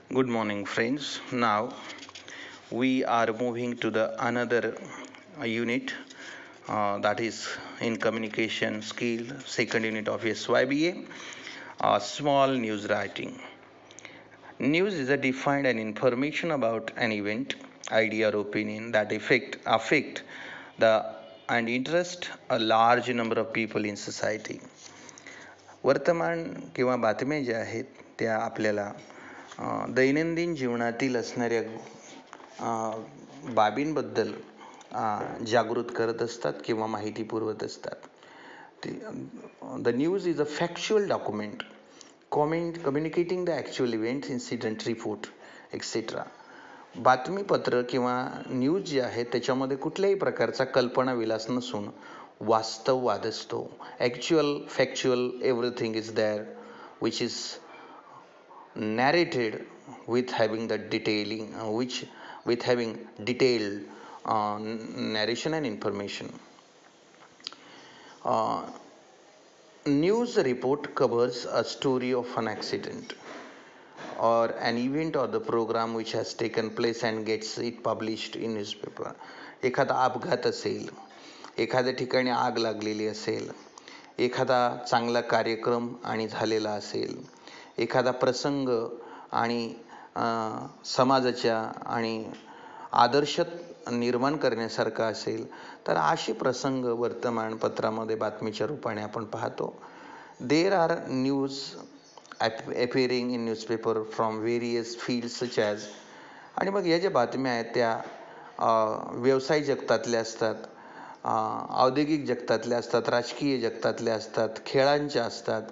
Good morning, friends. Now we are moving to the another unit that is in communication skill, second unit of SYBA, small news writing. News is a defined and information about an event, idea or opinion that affect the and interest a large number of people in society. वर्तमान किंवा बातम्या ज्या आहेत त्या आपल्याला दैनंदिन जीवनातील असणाऱ्या बाबींबद्दल जागृत करत असतात किंवा माहिती पुरवत असतात. The news is a factual document communicating the actual events incident report etcetera. बातमीपत्र किंवा न्यूज जे आहे त्याच्यामध्ये कुठल्याही प्रकारचा कल्पनाविलास नसून वास्तववाद असतो. Actual factual everything is there which is narrated with having the detailing with having detailed narration and information. News report covers a story of an accident or an event or the program which has taken place and gets it published in newspaper. एखादा अपघात असेल, एखाद्या ठिकाणी आग लागलेली असेल, एखादा चांगला कार्यक्रम आणि झालेला असेल, एखादा प्रसंग आणि समाजाच्या आणि आदर्श निर्माण करण्यासारखा असेल तर असे प्रसंग वर्तमानपत्रामध्ये बातमीच्या रूपाने आपण पाहतो. There are news appearing in newspaper from various fields such as. आणि मग या ज्या बातम्या आहेत त्या व्यवसाय जगतातल्या असतात, औद्योगिक जगतातल्या असतात, राजकीय जगतातल्या असतात, खेळांच्या असतात,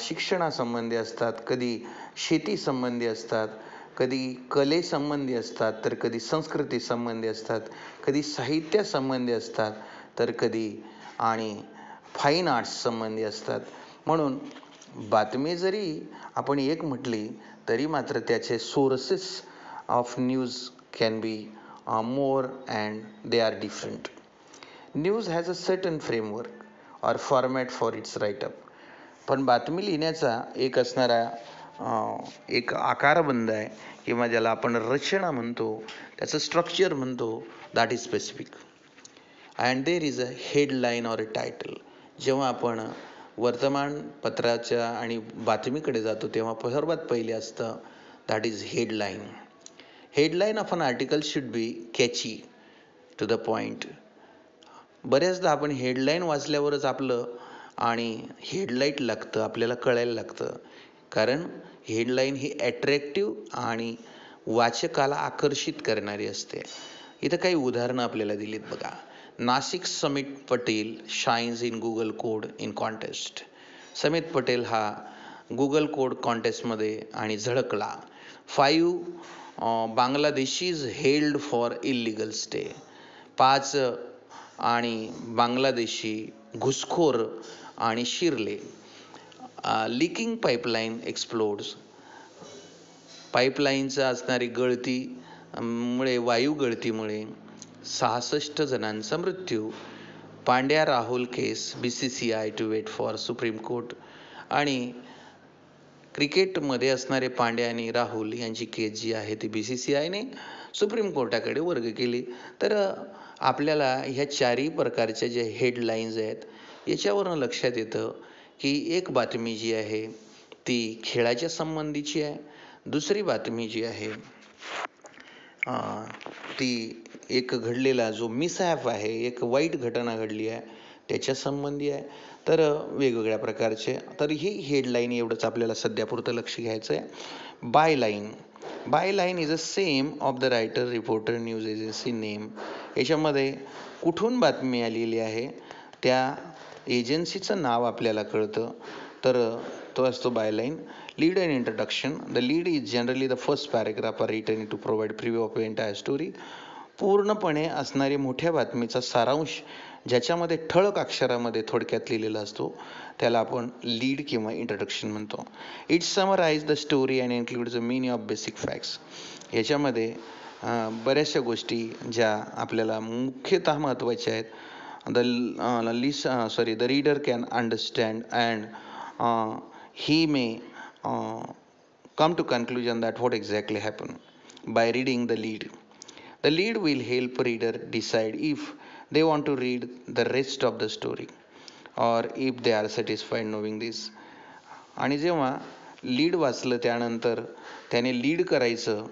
शिक्षणासंबंधी असतात, कधी शेतीसंबंधी असतात, कधी कलेसंबंधी असतात, तर कधी संस्कृतीसंबंधी असतात, कधी साहित्यासंबंधी असतात, तर कधी आणि फाईन आर्ट्स संबंधी असतात. म्हणून बातमी जरी आपण एक म्हटली तरी मात्र त्याचे sources of news can be more and they are different. News has a certain framework or format for its write-up. पण बातमी लिहिण्याचा एक असणारा एक आकारबंद आहे किंवा ज्याला आपण रचना म्हणतो, त्याचं स्ट्रक्चर म्हणतो, that is specific. And there is a headline or a title. जेव्हा आपण वर्तमानपत्राच्या आणि बातमीकडे जातो तेव्हा सर्वात पहिले असतं that is headline. Headline of an article should be catchy to the point. बऱ्याचदा आपण हेडलाईन वाचल्यावरच आपलं आणि हेडलाईट लागतं, आपल्याला कळायला लागतं. कारण हेडलाईन ही ॲट्रॅक्टिव्ह आणि वाचकाला आकर्षित करणारी असते. इथं काही उदाहरणं आपल्याला दिलीत बघा. Nashik Samit Patel shines in Google code in contest. Samit Patel हा गुगल कोड कॉन्टेस्टमध्ये आणि झळकला. 5 Bangladeshis held for illegal stay. 5 आणि बांगलादेशी घुसखोर आणि शिरले. Leaking pipeline explodes. पाईपलाईनचं असणारी गळती मुळे वायू गळतीमुळे 66 जणांचा मृत्यू. Pandya Rahul case BCCI to wait for supreme court. आणि क्रिकेटमध्ये असणारे पांड्या आणि राहुल यांची केस जी आहे ती BCCIने सुप्रीम कोर्टाकडे वर्ग केली. तर आपल्याला ह्या चारही प्रकारच्या ज्या हेडलाईन्स आहेत याच्यावरून लक्षात येतं की एक बातमी जी आहे ती खेळाच्या संबंधीची आहे, दुसरी बातमी जी आहे ती एक घडलेला जो मिसहॅप आहे, एक वाईट घटना घडली आहे त्याच्या संबंधी आहे. तर वेगवेगळ्या प्रकारचे, तर ही हेडलाईन एवढंच आपल्याला सध्यापुरतं लक्ष घ्यायचं आहे. Byline. Byline is a same of the writer reporter news agency name. याच्यामध्ये कुठून बातमी आलेली आहे त्या एजन्सीचं नाव आपल्याला कळतं, तर तो असतो byline. Lead and introduction. The lead is generally the first paragraph are written to provide preview of entire story. पूर्णपणे असणारी मोठ्या बातमीचा सारांश ज्याच्यामध्ये ठळक अक्षरामध्ये थोडक्यात लिहिलेला असतो त्याला आपण लीड किंवा इंट्रोडक्शन म्हणतो. It summarise the story and includes the many of basic facts. याच्यामध्ये बऱ्याचशा गोष्टी ज्या आपल्याला मुख्यतः महत्त्वाच्या आहेत. The reader can understand and he may come to conclusion that what exactly happened by reading the lead. The lead will help reader decide if they want to read the rest of the story or if they are satisfied knowing this. आणि जेव्हा lead वाचलं त्यानंतर त्याने lead करायचं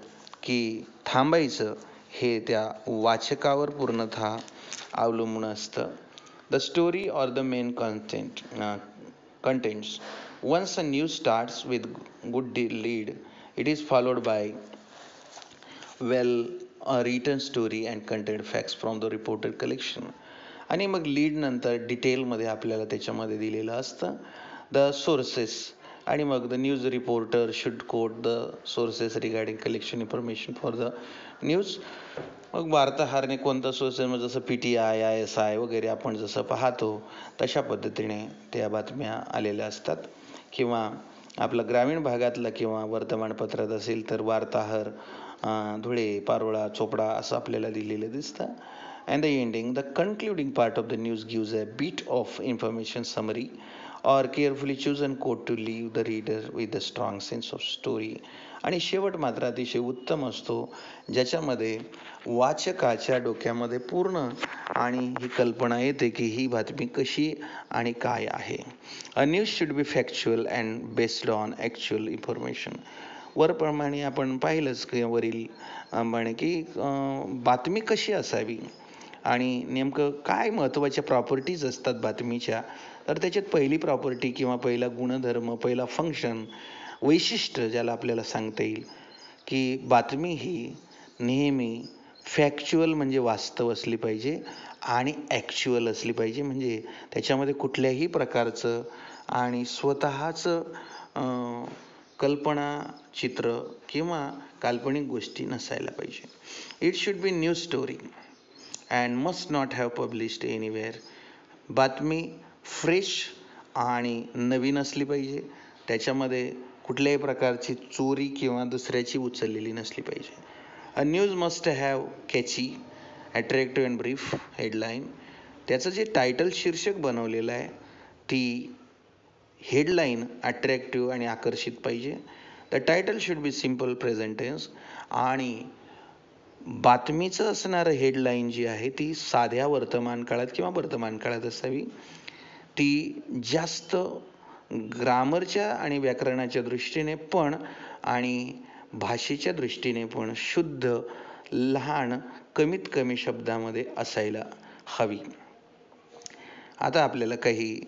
की थांबायचं हे त्या वाचकावर पूर्णतः अवलंबून असतं. The story or the main contents. Once a news starts with good lead, it is followed by well a written story and content facts from the reported collection. आणि मग लीड नंतर डिटेलमध्ये आपल्याला त्याच्यामध्ये दिलेलं असतं द सोर्सेस आणि मग the news reporter should quote the sources regarding collection information for the news. मग वार्ताहरने कोणता सोर्सेस म्हणजे जसं PTI ISI वगैरे आपण जसं पाहतो तशा पद्धतीने त्या बातम्या आलेल्या असतात. किंवा आपलं ग्रामीण भागातलं किंवा वर्तमानपत्रात असेल तर वार्ताहर धुळे पारोळा चोपडा असं आपल्याला दिलेलं दिसतं. And the ending, the concluding part of the news gives a bit of information summary or carefully chosen quote to leave the reader with a strong sense of story. आणि शेवट मात्र अतिशय उत्तम असतो ज्याच्यामध्ये वाचकाच्या डोक्यामध्ये पूर्ण आणि ही कल्पना येते की ही बातमी कशी आणि काय आहे. A news should be factual and based on actual information. वरप्रमाणे आपण पाहिलंच की वरील म्हणे की बातमी कशी असावी आणि नेमकं काय महत्त्वाच्या प्रॉपर्टीज असतात बातमीच्या. तर त्याच्यात पहिली प्रॉपर्टी किंवा पहिला गुणधर्म पहिला फंक्शन वैशिष्ट्य ज्याला आपल्याला सांगता येईल की बातमी ही नेहमी फॅक्च्युअल म्हणजे वास्तव असली पाहिजे आणि ॲक्च्युअल असली पाहिजे. म्हणजे त्याच्यामध्ये कुठल्याही प्रकारचं आणि स्वतःचं कल्पना चित्र किंवा काल्पनिक गोष्टी नसायला पाहिजे. It should be news story and must not have published anywhere. बातमी फ्रेश आणि नवीन असली पाहिजे. त्याच्यामध्ये कुठल्याही प्रकारची चोरी किंवा दुसऱ्याची उचललेली नसली पाहिजे. A news must have catchy attractive and brief headline. त्याचं जे टायटल शीर्षक बनवलेलं आहे ती हेडलाईन अट्रॅक्टिव्ह आणि आकर्षित पाहिजे. The title should be simple present tense आणि बातमीचं असणारं हेडलाईन जी आहे ती साध्या वर्तमान काळात किंवा वर्तमान काळात असावी. ती जास्त ग्रामरच्या आणि व्याकरणाच्या दृष्टीने पण आणि भाषेच्या दृष्टीने पण शुद्ध लहान कमीत कमी शब्दामध्ये असायला हवी. आता आपल्याला काही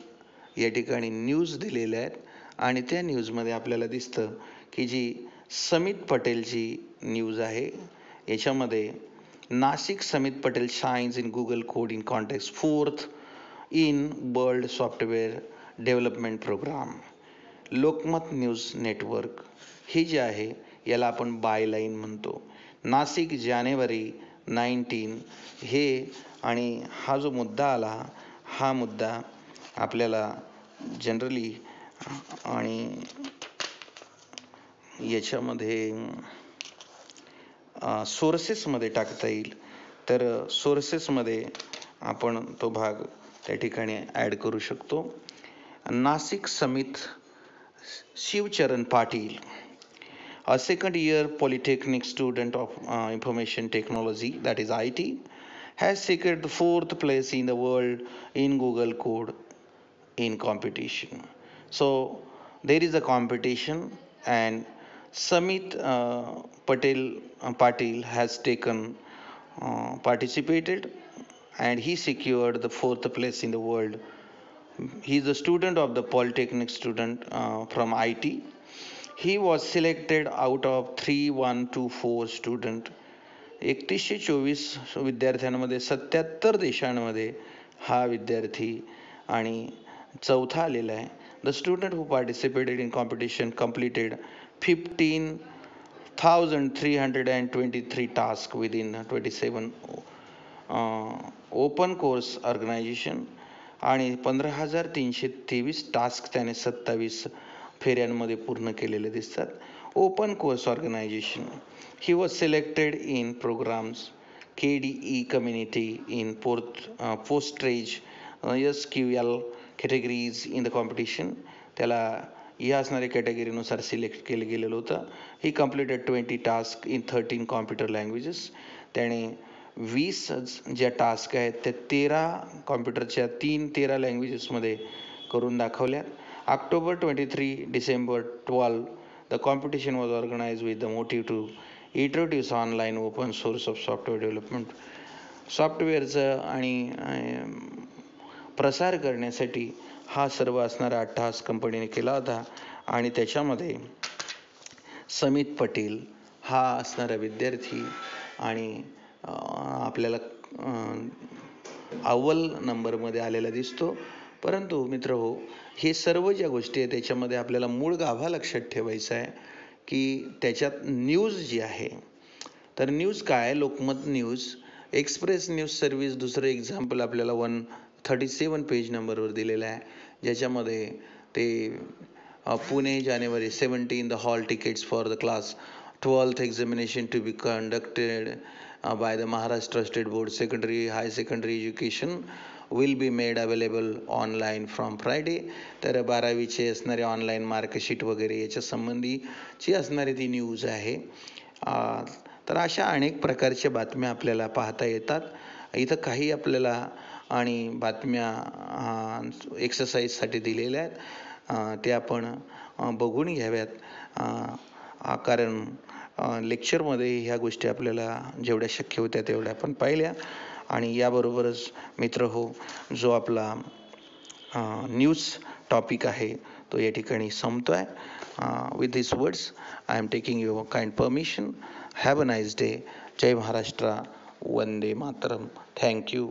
या ठिकाणी न्यूज दिलेल्या आहेत आणि त्या न्यूजमध्ये आपल्याला दिसतं की जी समित पटेलची न्यूज आहे. याच्यामध्ये Nashik Samit Patel shines in Google coding context 4th in world software development program. Lokmat news network ही जी आहे याला आपण बायलाईन म्हणतो. नाशिक जानेवारी 19 हे आणि हा जो मुद्दा आला हा मुद्दा आपल्याला जनरली आणि याच्यामध्ये सोर्सेसमध्ये टाकता येईल. तर सोर्सेसमध्ये आपण तो भाग त्या ठिकाणी ॲड करू शकतो. नाशिक समित Shivcharan Patil, a second year polytechnic student of information technology, that is IT, has secured the 4th place in the world in Google code in competition. So there is a competition and Samit Patil has participated and he secured the 4th place in the world. He is a student of the polytechnic student from IT. He was selected out of 3124 student. 3124 विद्यार्थ्यांमध्ये 77 देशांमध्ये हा विद्यार्थी आणि चौथा आलेला आहे. The student who participated in competition completed 15,323 tasks within 27 open course organization आणि 15,323 task त्याने 27 फेऱ्यांमध्ये पूर्ण केलेले दिसतात. Open course organization. He was selected in programs KDE community in Postgre SQL categories in the competition. त्याला या असणाऱ्या कॅटेगरीनुसार सिलेक्ट केलं गेलेलं होतं. He completed 20 task in 13 computer languages. त्याने 20 ज्या टास्क आहेत त्या 13 लँग्वेजेसमध्ये करून दाखवल्या. October 23, December 12, the competition was organized with the motive to introduce online open source of software development. सॉफ्टवेअरचं आणि प्रसार करण्यासाठी हा सर्व असणारा अट्टहास कंपनीने केला होता. आणि त्याच्यामध्ये समित पटेल हा असणारा विद्यार्थी आणि आपल्याला अव्वल नंबरमध्ये आलेला दिसतो. परंतु मित्र हो, हे सर्व ज्या गोष्टी आहेत त्याच्यामध्ये आपल्याला मूळ गाभा लक्षात ठेवायचा आहे की त्याच्यात न्यूज जी आहे, तर न्यूज काय, Lokmat news, express news service दुसरं एक्झाम्पल आपल्याला 137 पेज नंबरवर दिलेलं आहे, ज्याच्यामध्ये ते Pune January 17 the hall tickets for the class 12th examination to be conducted by the Maharashtra State Board High Secondary Education will be made available online from Friday. तर 12वीचे असणारे online marksheet वगैरे याच्या संबंधीची असणारी ती न्यूज आहे. तर अशा अनेक प्रकारच्या बातम्या आपल्याला पाहता येतात. इथं काही आपल्याला आणि बातम्या एक्सरसाइजसाठी दिलेल्या आहेत, ते आपण बघून घ्याव्यात. कारण लेक्चरमध्ये ह्या गोष्टी आपल्याला जेवढ्या शक्य होत्या तेवढ्या आपण पाहिल्या. आणि याबरोबरच मित्र हो, जो आपला न्यूज टॉपिक आहे तो या ठिकाणी संपतो आहे. With this words I am taking your kind permission. Have a nice day. जय महाराष्ट्र. वंदे मातरम. थँक्यू.